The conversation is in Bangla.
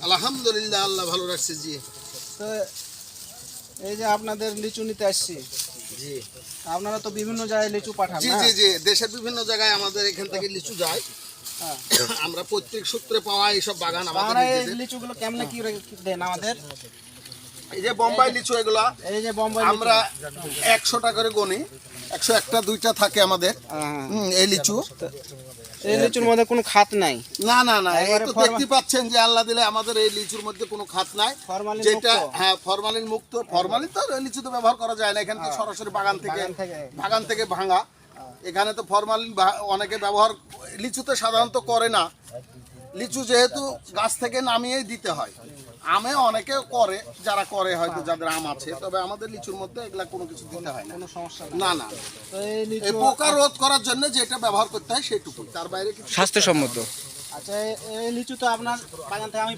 আলহামদুলিল্লাহ, আল্লাহ ভালো রাখছে। জি তো এই যে আপনাদের লিচু নিতে আসছি, জি আপনারা তো বিভিন্ন জায়গায় লিচু পাঠান জি না? জি জি দেশের বিভিন্ন জায়গায় আমাদের এখান থেকে লিচু যায়। হ্যাঁ। আমরা প্রত্যেক সূত্রে পাওয়া এইসব বাগান আমাদের আপনারা এই নিজেদের। লিচুগুলো কেমনে কি দেন আমাদের? এই যে বোম্বাই লিচু, এগুলা এই যে বোম্বাই আমরা 100 টাকা করে গনি, 101টা 2টা থাকে আমাদের। এই লিচু, এই লিচুর মধ্যে কোনো খাত নাই, না না না, এই একেবারে তো দেখতে পাচ্ছেন যে আল্লাহ দিলে আমাদের এই লিচুর মধ্যে কোনো খাত নাই, ফরমালিন যেটা মুক্ত। হ্যাঁ ফরমালিন মুক্ত। ফরমালিন তো এই লিচু তো ব্যবহার করা যায় না, এখানে তো সরাসরি বাগান থেকে ভাঙা। এখানে তো ফরমালিন অনেকে ব্যবহার লিচুতে সাধারণত করে না। লিচু যেহেতু গাছ থেকে নামিয়েই দিতে হয়, আমে অনেকে করে, যারা করে হয়তো যাদের আম আছে, তবে আমাদের লিচুর মধ্যে এগুলা কোনো কিছু দিতে হয় না। কোনো সমস্যা না না, তো এই এই লিচু পোকা রোধ করার জন্য যেটা ব্যবহার করতে হয় সেটুকু, তার বাইরে কিছু স্বাস্থ্যসম্মত। আচ্ছা, এই লিচু তো আপনার বাগান থেকে আমি